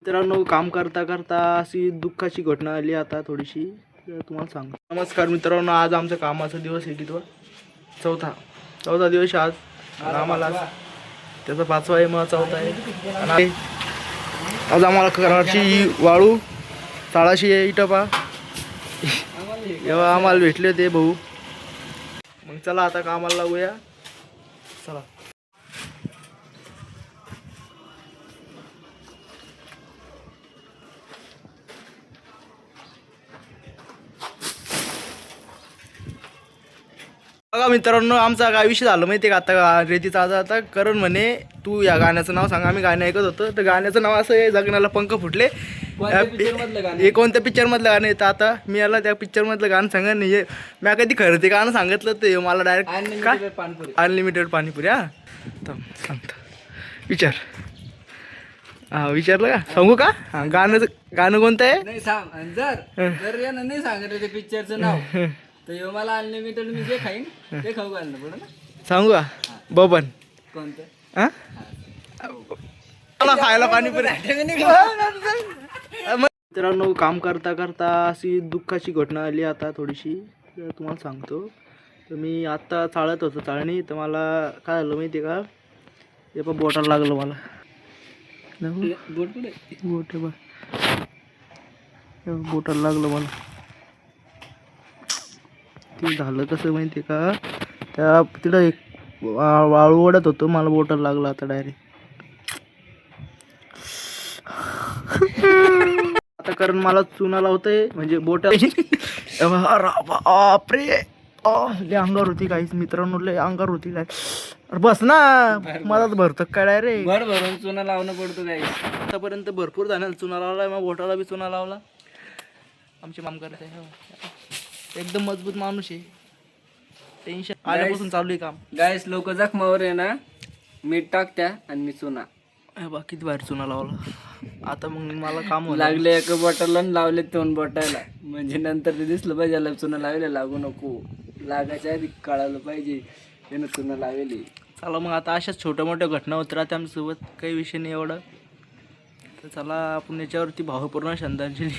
मित्रांनो, काम करता करता अशी दुःखाची घटना आली आता थोडीशी, तुम्हाला सांगतो. नमस्कार मित्रांनो, आज आमचा कामाचा दिवस आहे किती चौथा दिवस आज. आम्हाला त्याचा 5वा आहे, मग 4था आहे. आज आम्हाला कराची वाळू साळाशी आहे इटपा जेव्हा आम्हाला भेटले ते भाऊ. मग चला आता कामाला लागूया. चला. बघा मित्रांनो, आमचा काय विषय झाला माहिती आहे का? आता रेतीचा आता करण म्हणे तू या गाण्याचं नाव सांग. आम्ही गाणं ऐकत होतो, तर गाण्याचं नाव असं आहे, जगण्याला पंख फुटले. हे कोणत्या पिक्चर मधलं गाणं येतं? आता मी याला त्या पिक्चर मधलं गाणं सांगा नाही. मी कधी खरं ते गाणं सांगितलं तर मला डायरेक्ट काय अनलिमिटेड पाणीपुरी. हा सांगतो, विचार. हा विचारलं का? सांगू का? हा गाणं कोणतं आहे? नाही सांग. जर यानं नाही सांगितलं ते पिक्चरचं नाव तर मला अनलिमिटेड मी जे खाईन ते खाऊ घालणं पडेल ना. सांगू का? बबन. कोणतं? हा मला खायला पाणीपुरी. मित्रांनो, काम करता करता अशी दुःखाची घटना आली आता थोडीशी, तुम्हाला सांगतो. तर मी आत्ता चाळत होतो चाळणी, तर मला काय झालं माहिती आहे का? हे पण बोटाला लागलं मला. बोटाला लागलं मला. ते झालं कसं माहिती आहे का? त्या तिथं एक वाळू ओढत होतो, मला बोटाला लागलं आता डायरेक्ट. आता कारण मला चुना लावतंय म्हणजे बोटाला. बापरे, लय अंगावर होती काहीच मित्रांनो, लय अंगावर होती काय. बस ना, मला तर भरतं काय डायरेक्ट. भरून चुना लावणं पडतो काही. आतापर्यंत भरपूर जाण्याला चुना लावलाय, मग बोटाला बी चुना लावला. आमचे काम करत आहे, एकदम मजबूत माणूस आहे. टेन्शन आल्यापासून चालू आहे काम. गायस, लोक जखमावर आहे ना मीठ टाकत्या आणि मी चुना. बा किती बाहेर चुना लावला. आता मग मला काम लागले एका बॉटलला लावले 2 बॉटलला, म्हणजे नंतर ते दिसलं पाहिजे याला चुना लावले. लागू नको, लागायच्या आधी कळालं पाहिजे त्यानं चुना लावली. चला मग, आता अशाच छोट्या मोठ्या घटना होत राहते आमच्यासोबत, काही विषय नाही एवढा. तर चला आपण याच्यावरती भावपूर्ण श्रद्धांजली.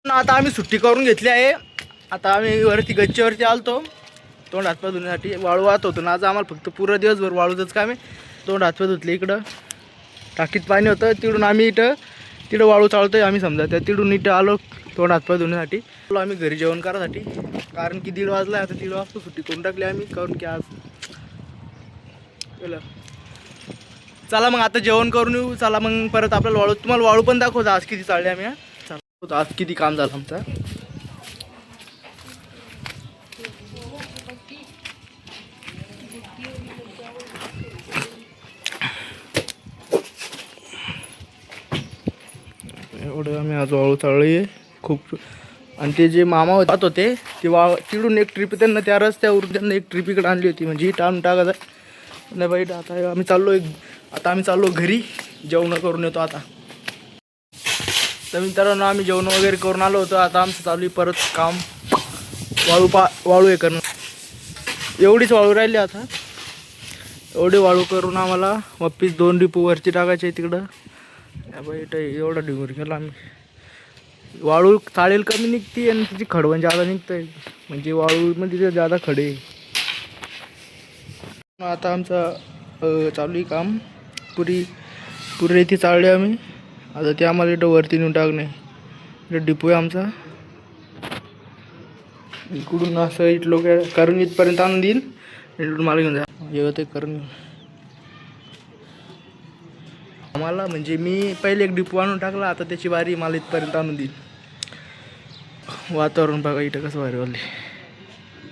आता आम्ही सुट्टी करून घेतली आहे. आता आम्ही वरती गच्चीवरती आलतो तोंड हातपाय धुण्यासाठी. वाळू वाहत होतो ना आज आम्हाला, फक्त पूर्ण दिवसभर वाळूचंच काम आहे. तोंड हातपाय धुतले. इकडं टाकीत पाणी होतं, तिकडून आम्ही तिकडं वाळू चालतोय आम्ही समजा. त्या तिकडून इथं आलो तोंड हातपाय धुण्यासाठी. आम्ही घरी जेवण करायसाठी, कारण की 1:30 वाजला. आता 1:30 वाजता सुट्टी करून टाकली आम्ही, कारण की आज चला मग आता जेवण करून येऊ. चला मग परत आपल्याला तुम्हाला वाळू पण दाखवतो आज किती चालले आम्ही. चला, आज किती काम झालं आमचं. एवढं आम्ही आज वाळू चालली आहे खूप. आणि ते जे मामा होत होते ते तिकडून एक ट्रिप त्यांना त्या रस्त्यावरून त्यांना एक ट्रिप इकडे आणली होती, म्हणजे टाळून टाकायचं नाही बाईट. आता आम्ही चाललो घरी, जेवण करून येतो आता. तर मित्रांनो, आम्ही जेवण वगैरे करून आलो होतो. आता आमचं चालू आहे परत काम, वाळू हे करणं. एवढीच वाळू राहिली आता. एवढी वाळू करून आम्हाला वापिस 2 डिपो वरती टाकायचे तिकडं. बाईट एवढा डिंगूर केला आम्ही. वाळू चालेल कमी निघते आणि तिची खडवण जादा निघतंय, म्हणजे वाळूमध्ये जादा खडे. आता आमचं चालू आहे काम. पुरी रेती चालली आम्ही. आता ते आम्हाला इथं वरती नेऊन टाकणे. इथं डिपो आहे आमचा. इकडून असं इथलं करून इथपर्यंत आणून देईल. इकडून मला घेऊन जा येऊ ते करून. आम्हाला म्हणजे मी पहिले एक डिपो आणून टाकला, आता त्याची बारी मला इथपर्यंत आणून देईल. वातावरण बघा इथं कसं भारी वाले.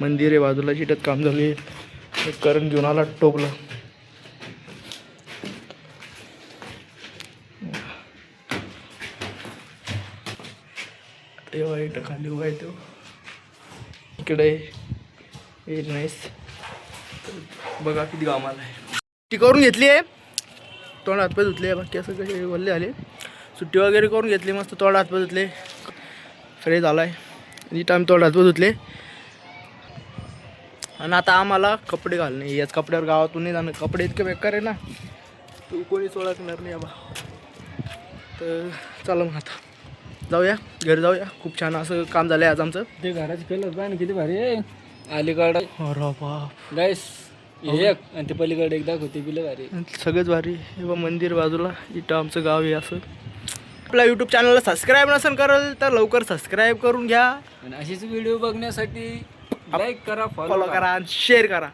मंदिर आहे बाजूला, इथंच काम झालं आहे. करण घेऊन आला टोपला. तेव्हा इथं खाली उभा आहे तो. इकडे नाईस. बघा किती कामाला आहे. ती करून घेतली आहे. तोंड हातपाय धुतले. बाकी असं कसे वल्ले आले. सुट्टी वगैरे करून घेतली मस्त. तोंड हातपाय धुतले, फ्रेश झाला आहे. इथं आम्ही तोंड हातपाय धुतले. आणि आता आम्हाला कपडे घालणे. याच कपड्यावर गावातून नाही जाणं. कपडे इतके बेकार आहे ना, तू कोणीच ओळखणार नाही. तर चला मग आता जाऊया घरी जाऊया. खूप छान असं काम झालं आहे आज आमचं. ते घराची कलर पाहिजे किती भारी आहे. अलीकडं अरे बाप गाईस एक आणि ते पलीकडे एक दाखवते बिल भारी. सगळंच भारी. हे बघ मंदिर बाजूला, इथं आमचं गाव आहे असं. आपल्या यूट्यूब चॅनलला सबस्क्राईब नसेल करेल तर लवकर सबस्क्राईब करून घ्या आणि अशीच व्हिडिओ बघण्यासाठी लाईक करा, फॉलो करा आणि शेअर करा.